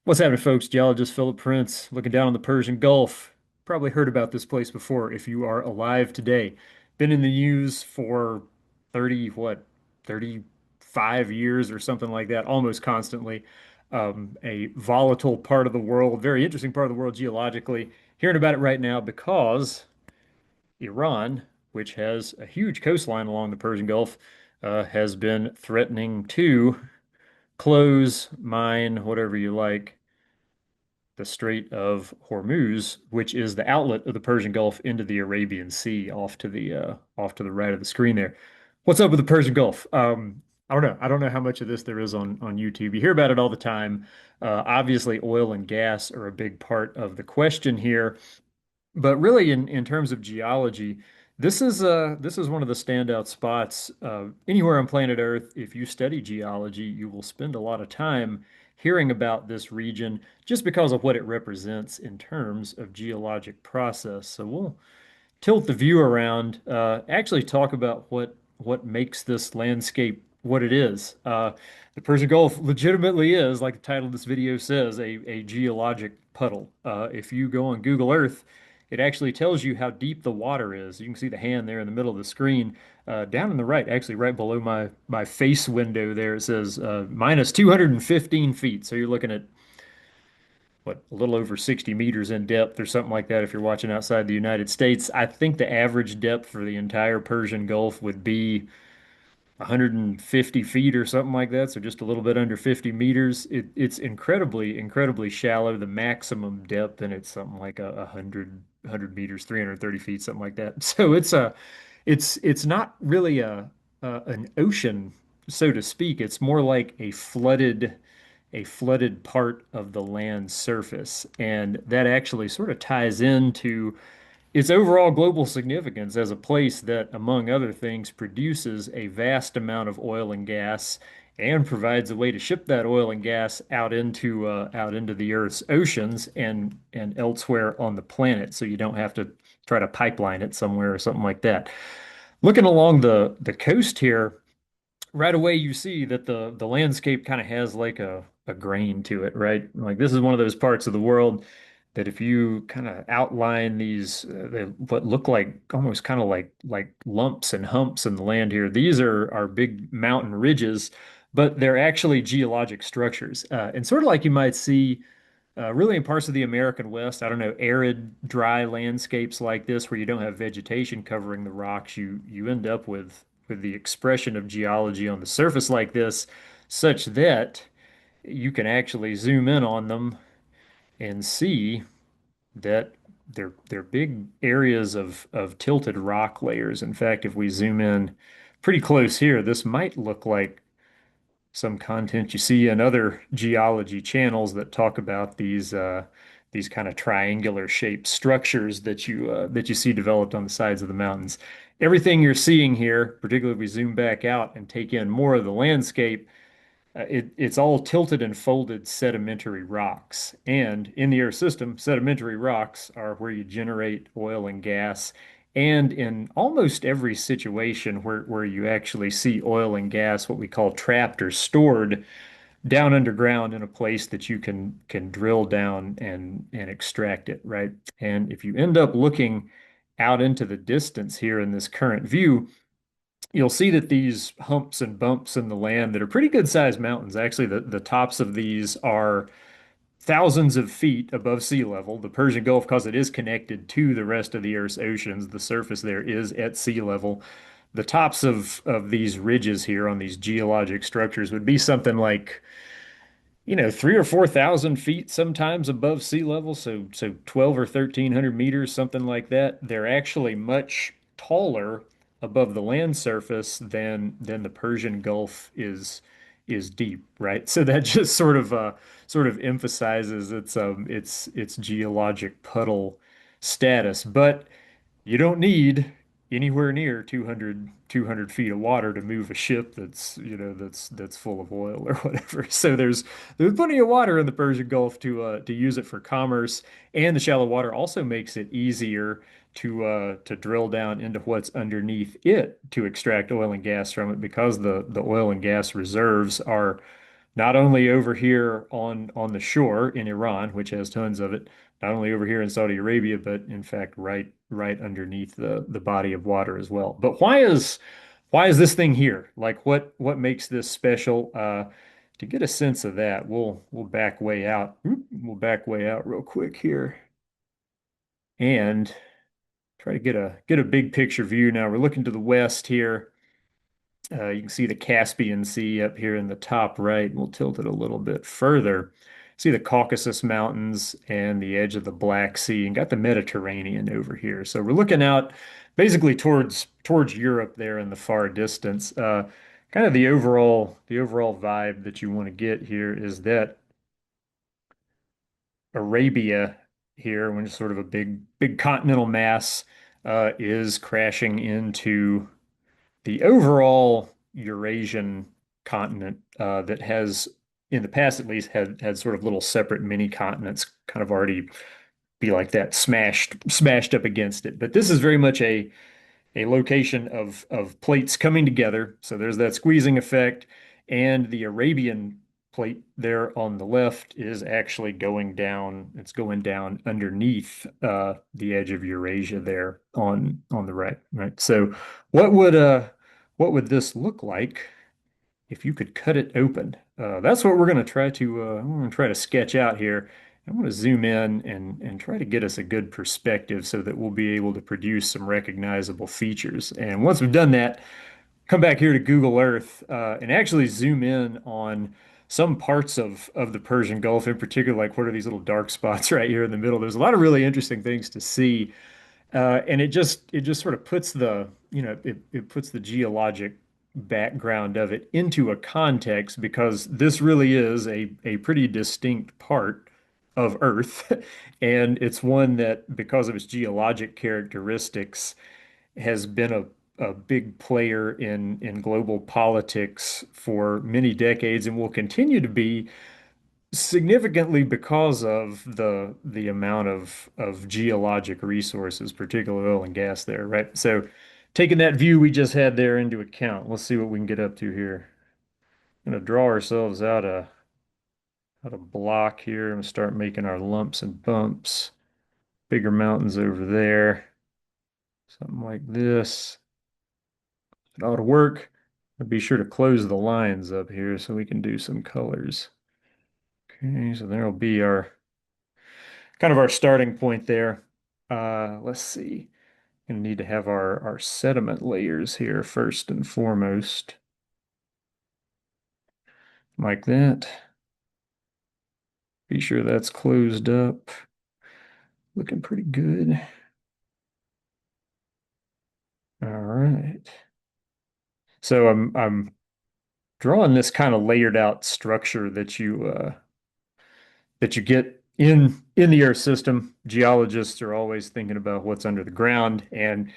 What's happening, folks? Geologist Philip Prince looking down on the Persian Gulf. Probably heard about this place before if you are alive today. Been in the news for 30, 35 years or something like that, almost constantly. A volatile part of the world, very interesting part of the world geologically. Hearing about it right now because Iran, which has a huge coastline along the Persian Gulf, has been threatening to close, mine, whatever you like the Strait of Hormuz, which is the outlet of the Persian Gulf into the Arabian Sea, off to the right of the screen there. What's up with the Persian Gulf? I don't know. I don't know how much of this there is on YouTube. You hear about it all the time. Obviously, oil and gas are a big part of the question here. But really, in terms of geology, this is one of the standout spots anywhere on planet Earth. If you study geology, you will spend a lot of time hearing about this region just because of what it represents in terms of geologic process. So we'll tilt the view around, actually talk about what makes this landscape what it is. The Persian Gulf legitimately is, like the title of this video says, a geologic puddle. If you go on Google Earth, it actually tells you how deep the water is. You can see the hand there in the middle of the screen. Down in the right, actually right below my face window there, it says minus 215 feet. So you're looking at a little over 60 meters in depth or something like that if you're watching outside the United States. I think the average depth for the entire Persian Gulf would be 150 feet or something like that, so just a little bit under 50 meters. It's incredibly shallow. The maximum depth and it's something like a hundred meters, 330 feet, something like that. So it's not really an ocean, so to speak. It's more like a flooded part of the land surface. And that actually sort of ties into its overall global significance as a place that, among other things, produces a vast amount of oil and gas and provides a way to ship that oil and gas out into the Earth's oceans and elsewhere on the planet, so you don't have to try to pipeline it somewhere or something like that. Looking along the coast here, right away you see that the landscape kind of has like a grain to it, right? Like this is one of those parts of the world that if you kind of outline what look like almost kind of like lumps and humps in the land here, these are big mountain ridges, but they're actually geologic structures. And sort of like you might see really in parts of the American West, I don't know, arid, dry landscapes like this where you don't have vegetation covering the rocks, you end up with the expression of geology on the surface like this, such that you can actually zoom in on them and see that they're big areas of tilted rock layers. In fact, if we zoom in pretty close here, this might look like some content you see in other geology channels that talk about these kind of triangular shaped structures that you see developed on the sides of the mountains. Everything you're seeing here, particularly if we zoom back out and take in more of the landscape, it's all tilted and folded sedimentary rocks. And in the Earth system, sedimentary rocks are where you generate oil and gas. And in almost every situation where you actually see oil and gas, what we call trapped or stored down underground in a place that you can drill down and extract it, right? And if you end up looking out into the distance here in this current view, you'll see that these humps and bumps in the land that are pretty good sized mountains. Actually, the tops of these are thousands of feet above sea level. The Persian Gulf, because it is connected to the rest of the Earth's oceans, the surface there is at sea level. The tops of these ridges here on these geologic structures would be something like, you know, 3 or 4 thousand feet sometimes above sea level, so 12 or 1300 meters, something like that. They're actually much taller above the land surface than the Persian Gulf is deep, right? So that just sort of emphasizes its geologic puddle status. But you don't need anywhere near 200 feet of water to move a ship that's, you know, that's full of oil or whatever. So there's plenty of water in the Persian Gulf to use it for commerce, and the shallow water also makes it easier to drill down into what's underneath it to extract oil and gas from it because the oil and gas reserves are not only over here on the shore in Iran, which has tons of it, not only over here in Saudi Arabia, but in fact right underneath the body of water as well. But why is this thing here? Like what makes this special? To get a sense of that, we'll back way out. We'll back way out real quick here and try to get a big picture view. Now we're looking to the west here. You can see the Caspian Sea up here in the top right. We'll tilt it a little bit further. See the Caucasus Mountains and the edge of the Black Sea, and got the Mediterranean over here. So we're looking out basically towards Europe there in the far distance. Kind of the overall vibe that you want to get here is that Arabia here, when it's sort of a big continental mass, is crashing into the overall Eurasian continent that has, in the past at least, had sort of little separate mini continents kind of already be like that, smashed up against it. But this is very much a location of plates coming together. So there's that squeezing effect, and the Arabian plate there on the left is actually going down. It's going down underneath the edge of Eurasia there on the right, right? So what would uh what would this look like if you could cut it open? That's what we're going to try to sketch out here. I want to zoom in and try to get us a good perspective so that we'll be able to produce some recognizable features. And once we've done that, come back here to Google Earth and actually zoom in on some parts of the Persian Gulf in particular, like what are these little dark spots right here in the middle? There's a lot of really interesting things to see. And it just sort of puts it puts the geologic background of it into a context because this really is a pretty distinct part of Earth. And it's one that, because of its geologic characteristics, has been a big player in global politics for many decades and will continue to be significantly because of the amount of geologic resources, particularly oil and gas there, right? So taking that view we just had there into account, let's see what we can get up to here. I'm gonna draw ourselves out a block here and start making our lumps and bumps. Bigger mountains over there, something like this. It ought to work. But be sure to close the lines up here so we can do some colors. Okay, so there'll be our kind of our starting point there. Let's see. Gonna need to have our sediment layers here first and foremost, like that. Be sure that's closed up. Looking pretty good. All right. So I'm drawing this kind of layered out structure that you get in the Earth system. Geologists are always thinking about what's under the ground, and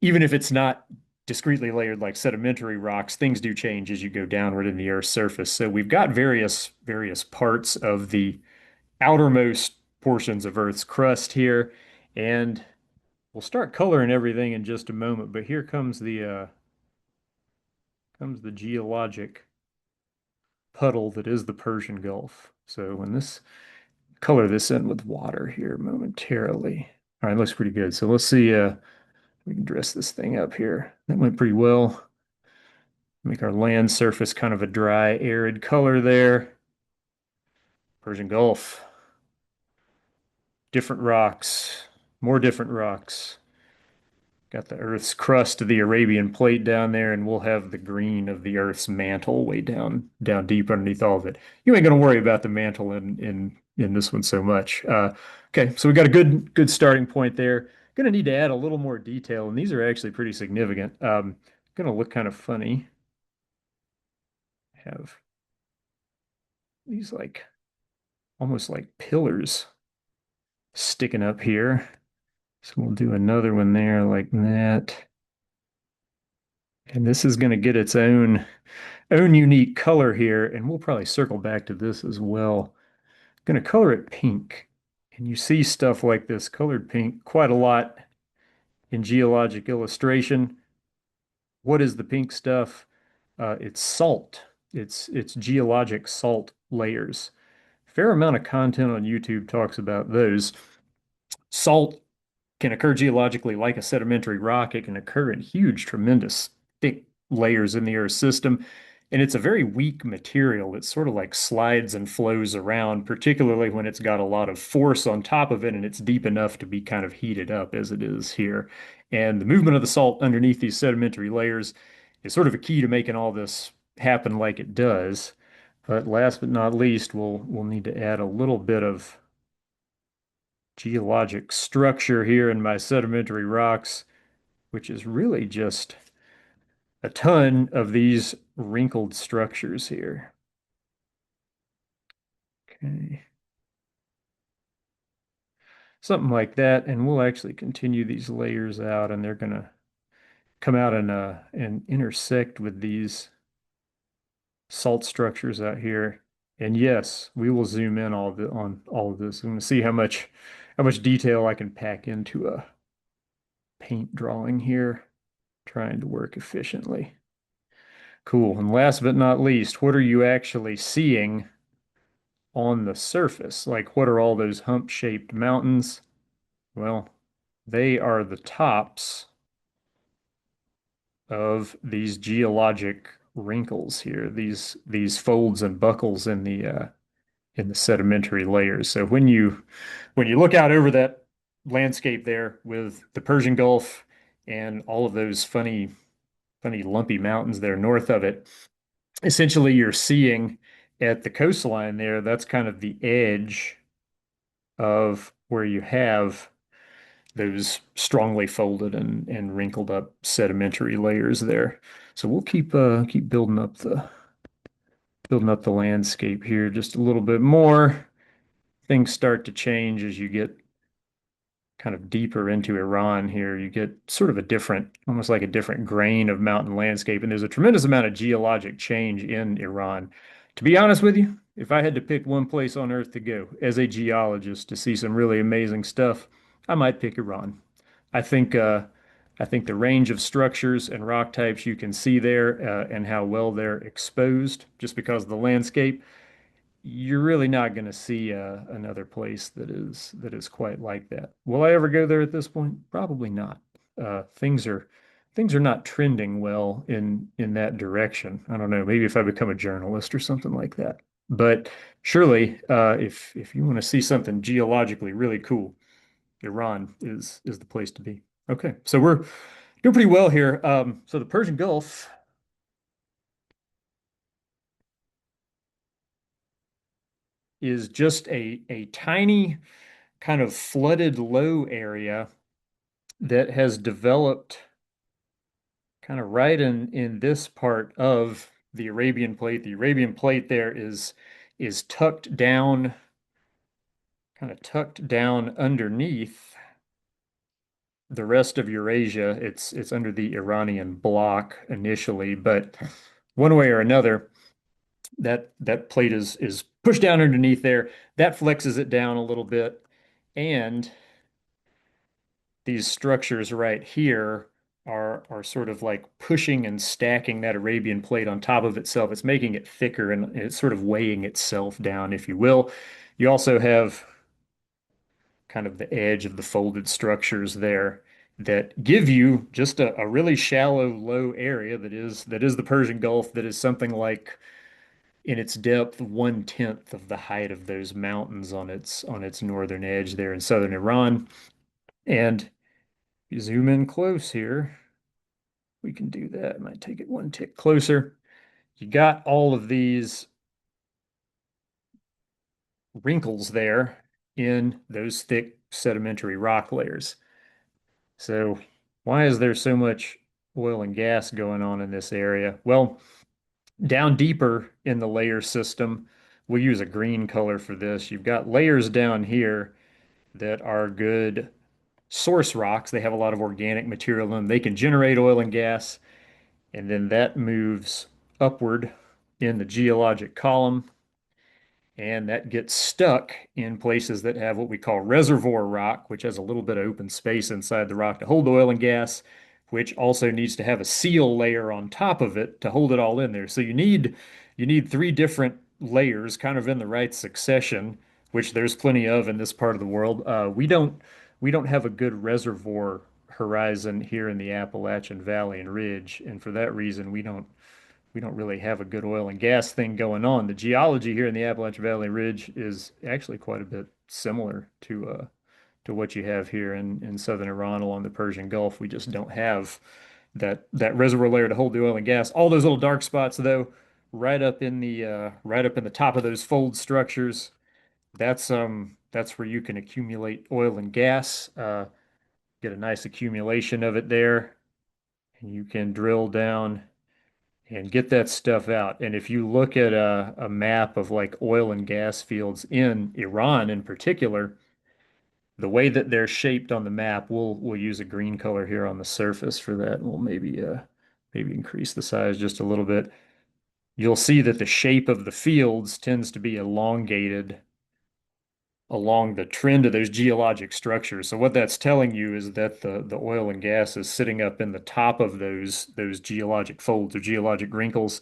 even if it's not discretely layered like sedimentary rocks, things do change as you go downward in the Earth's surface. So we've got various parts of the outermost portions of Earth's crust here, and we'll start coloring everything in just a moment. But here comes the geologic puddle that is the Persian Gulf. So when this color this in with water here momentarily. All right, looks pretty good. So let's see. We can dress this thing up here. That went pretty well. Make our land surface kind of a dry, arid color there. Persian Gulf. Different rocks, more different rocks. Got the Earth's crust of the Arabian plate down there, and we'll have the green of the Earth's mantle way down deep underneath all of it. You ain't gonna worry about the mantle in this one so much. Okay, so we got a good starting point there. Gonna need to add a little more detail, and these are actually pretty significant. Gonna look kind of funny. Have these like almost like pillars sticking up here. So we'll do another one there like that. And this is going to get its own unique color here, and we'll probably circle back to this as well. Going to color it pink. And you see stuff like this colored pink quite a lot in geologic illustration. What is the pink stuff? It's salt. It's geologic salt layers. Fair amount of content on YouTube talks about those. Salt can occur geologically like a sedimentary rock. It can occur in huge, tremendous, thick layers in the Earth's system. And it's a very weak material that sort of like slides and flows around, particularly when it's got a lot of force on top of it and it's deep enough to be kind of heated up as it is here. And the movement of the salt underneath these sedimentary layers is sort of a key to making all this happen like it does. But last but not least, we'll need to add a little bit of geologic structure here in my sedimentary rocks, which is really just a ton of these wrinkled structures here. Okay, something like that, and we'll actually continue these layers out, and they're gonna come out and intersect with these salt structures out here. And yes, we will zoom in on all of this. I'm gonna see how much detail I can pack into a paint drawing here, trying to work efficiently. Cool. And last but not least, what are you actually seeing on the surface? Like, what are all those hump-shaped mountains? Well, they are the tops of these geologic wrinkles here, these folds and buckles in the sedimentary layers. So when you look out over that landscape there with the Persian Gulf and all of those funny lumpy mountains there north of it, essentially you're seeing at the coastline there, that's kind of the edge of where you have those strongly folded and wrinkled up sedimentary layers there. So we'll keep building up the landscape here just a little bit more. Things start to change as you get kind of deeper into Iran here. You get sort of a different, almost like a different grain of mountain landscape. And there's a tremendous amount of geologic change in Iran. To be honest with you, if I had to pick one place on earth to go as a geologist to see some really amazing stuff, I might pick Iran. I think I think the range of structures and rock types you can see there and how well they're exposed just because of the landscape, you're really not going to see another place that is quite like that. Will I ever go there at this point? Probably not. Things are not trending well in that direction. I don't know. Maybe if I become a journalist or something like that. But surely, if you want to see something geologically really cool, Iran is the place to be. Okay, so we're doing pretty well here. So the Persian Gulf is just a tiny kind of flooded low area that has developed kind of right in this part of the Arabian Plate. The Arabian Plate there is tucked down, kind of tucked down underneath the rest of Eurasia. It's under the Iranian bloc initially, but one way or another, that plate is pushed down underneath there. That flexes it down a little bit, and these structures right here are sort of like pushing and stacking that Arabian plate on top of itself. It's making it thicker and it's sort of weighing itself down, if you will. You also have kind of the edge of the folded structures there that give you just a really shallow, low area that is the Persian Gulf, that is something like in its depth 1/10 of the height of those mountains on its northern edge there in southern Iran. And if you zoom in close here, we can do that. Might take it one tick closer. You got all of these wrinkles there in those thick sedimentary rock layers. So why is there so much oil and gas going on in this area? Well, down deeper in the layer system, we'll use a green color for this. You've got layers down here that are good source rocks. They have a lot of organic material in them. They can generate oil and gas, and then that moves upward in the geologic column, and that gets stuck in places that have what we call reservoir rock, which has a little bit of open space inside the rock to hold the oil and gas, which also needs to have a seal layer on top of it to hold it all in there. So you need you need three different layers kind of in the right succession, which there's plenty of in this part of the world. We don't have a good reservoir horizon here in the Appalachian Valley and Ridge, and for that reason, we don't really have a good oil and gas thing going on. The geology here in the Appalachian Valley Ridge is actually quite a bit similar to what you have here in southern Iran along the Persian Gulf. We just don't have that reservoir layer to hold the oil and gas. All those little dark spots, though, right up in the top of those fold structures, that's where you can accumulate oil and gas. Get a nice accumulation of it there, and you can drill down and get that stuff out. And if you look at a map of like oil and gas fields in Iran in particular, the way that they're shaped on the map, we'll use a green color here on the surface for that. We'll maybe increase the size just a little bit. You'll see that the shape of the fields tends to be elongated along the trend of those geologic structures. So what that's telling you is that the oil and gas is sitting up in the top of those geologic folds or geologic wrinkles,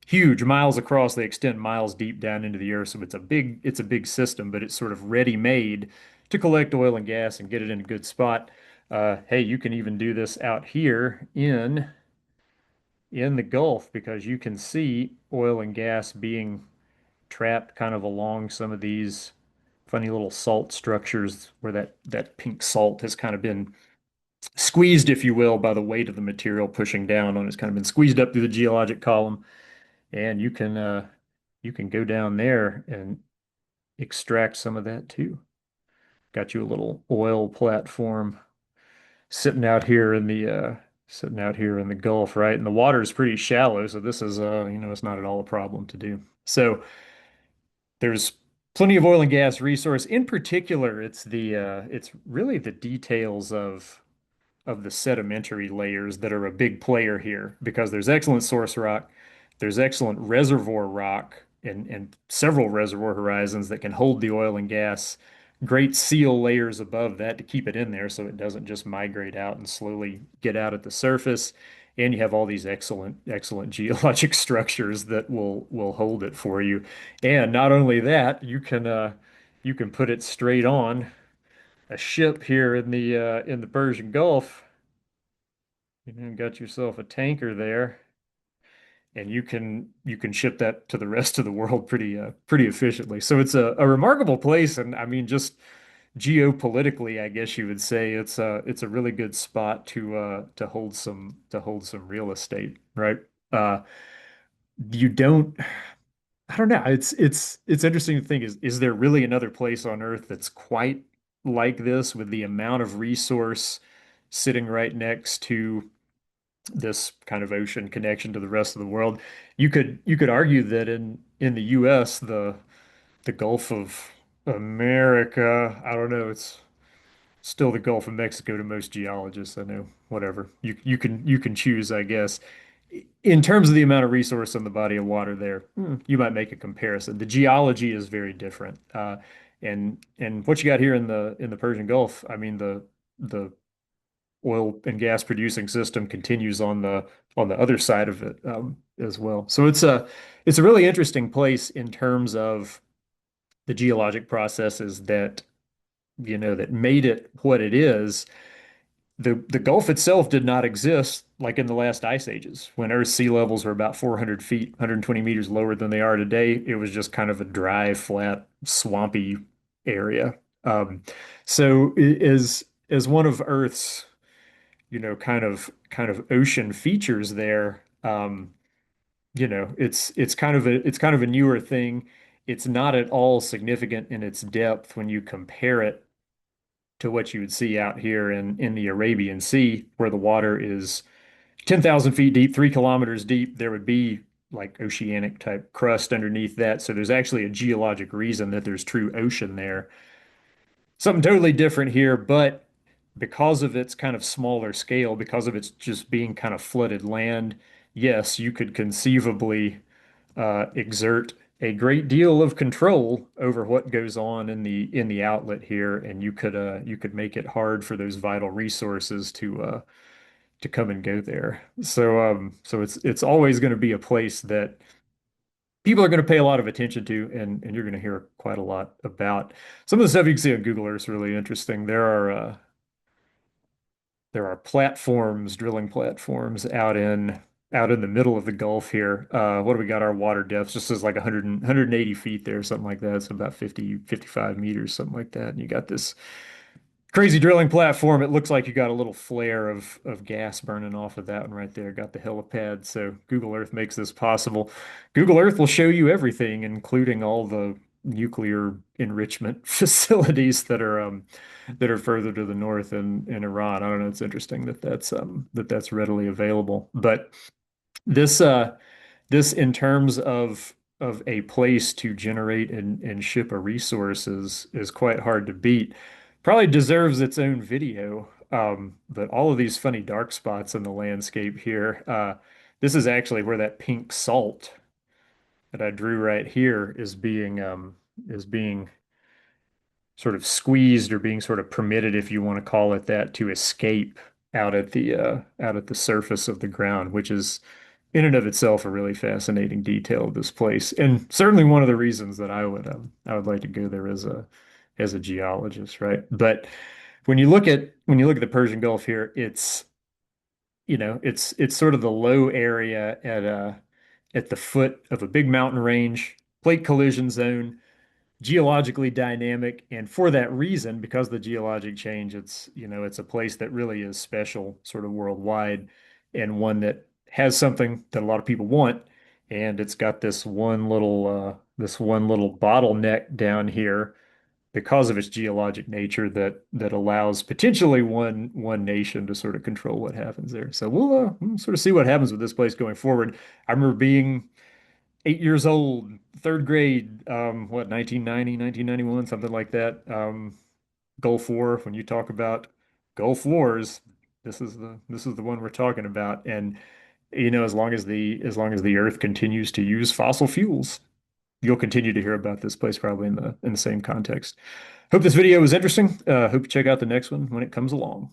huge, miles across. They extend miles deep down into the earth. So it's a big system, but it's sort of ready-made to collect oil and gas and get it in a good spot. Hey, you can even do this out here in the Gulf because you can see oil and gas being trapped kind of along some of these funny little salt structures where that pink salt has kind of been squeezed, if you will, by the weight of the material pushing down on it. It's kind of been squeezed up through the geologic column, and you can go down there and extract some of that too. Got you a little oil platform sitting out here in the Gulf, right? And the water is pretty shallow, so this is it's not at all a problem to do. So there's plenty of oil and gas resource. In particular, it's really the details of the sedimentary layers that are a big player here because there's excellent source rock, there's excellent reservoir rock and several reservoir horizons that can hold the oil and gas, great seal layers above that to keep it in there so it doesn't just migrate out and slowly get out at the surface. And you have all these excellent geologic structures that will hold it for you. And not only that, you can put it straight on a ship here in the Persian Gulf. You know, got yourself a tanker there, and you can ship that to the rest of the world pretty efficiently. So it's a remarkable place, and I mean, just geopolitically, I guess you would say it's a really good spot to hold some real estate, right? Uh, you don't. I don't know. It's interesting to think is there really another place on Earth that's quite like this with the amount of resource sitting right next to this kind of ocean connection to the rest of the world? You could argue that in the US, the Gulf of America, I don't know, it's still the Gulf of Mexico to most geologists. I know, whatever. You can choose, I guess. In terms of the amount of resource in the body of water there, you might make a comparison. The geology is very different. And what you got here in the Persian Gulf, I mean, the oil and gas producing system continues on the other side of it as well. So it's a really interesting place in terms of the geologic processes that made it what it is. The Gulf itself did not exist like in the last ice ages when Earth's sea levels were about 400 feet, 120 meters lower than they are today. It was just kind of a dry, flat, swampy area. Um, so as one of Earth's kind of ocean features there. It's kind of a newer thing. It's not at all significant in its depth when you compare it to what you would see out here in the Arabian Sea, where the water is 10,000 feet deep, 3 kilometers deep. There would be like oceanic type crust underneath that. So there's actually a geologic reason that there's true ocean there. Something totally different here, but because of its kind of smaller scale, because of its just being kind of flooded land, yes, you could conceivably exert a great deal of control over what goes on in the outlet here, and you could make it hard for those vital resources to come and go there. So it's always going to be a place that people are going to pay a lot of attention to, and you're going to hear quite a lot about. Some of the stuff you can see on Google Earth is really interesting. There are platforms, drilling platforms out in the middle of the Gulf here. What do we got? Our water depth just says like 100, 180 feet there, something like that. So about 50, 55 meters, something like that. And you got this crazy drilling platform. It looks like you got a little flare of gas burning off of that one right there. Got the helipad. So Google Earth makes this possible. Google Earth will show you everything, including all the nuclear enrichment facilities that are further to the north in Iran. I don't know. It's interesting that that's readily available. But this this in terms of a place to generate and ship a resource is quite hard to beat. Probably deserves its own video. But all of these funny dark spots in the landscape here, this is actually where that pink salt that I drew right here is being sort of squeezed or being sort of permitted, if you want to call it that, to escape out at the surface of the ground, which is in and of itself a really fascinating detail of this place, and certainly one of the reasons that I would like to go there as a geologist, right? But when you look at the Persian Gulf here, it's it's sort of the low area at the foot of a big mountain range, plate collision zone, geologically dynamic, and for that reason, because of the geologic change, it's a place that really is special, sort of worldwide, and one that has something that a lot of people want, and it's got this one little bottleneck down here because of its geologic nature that allows potentially one nation to sort of control what happens there. So we'll sort of see what happens with this place going forward. I remember being 8 years old, third grade, 1990, 1991, something like that. Gulf War, when you talk about Gulf Wars, this is the one we're talking about. And as long as the Earth continues to use fossil fuels, you'll continue to hear about this place probably in the same context. Hope this video was interesting. Hope you check out the next one when it comes along.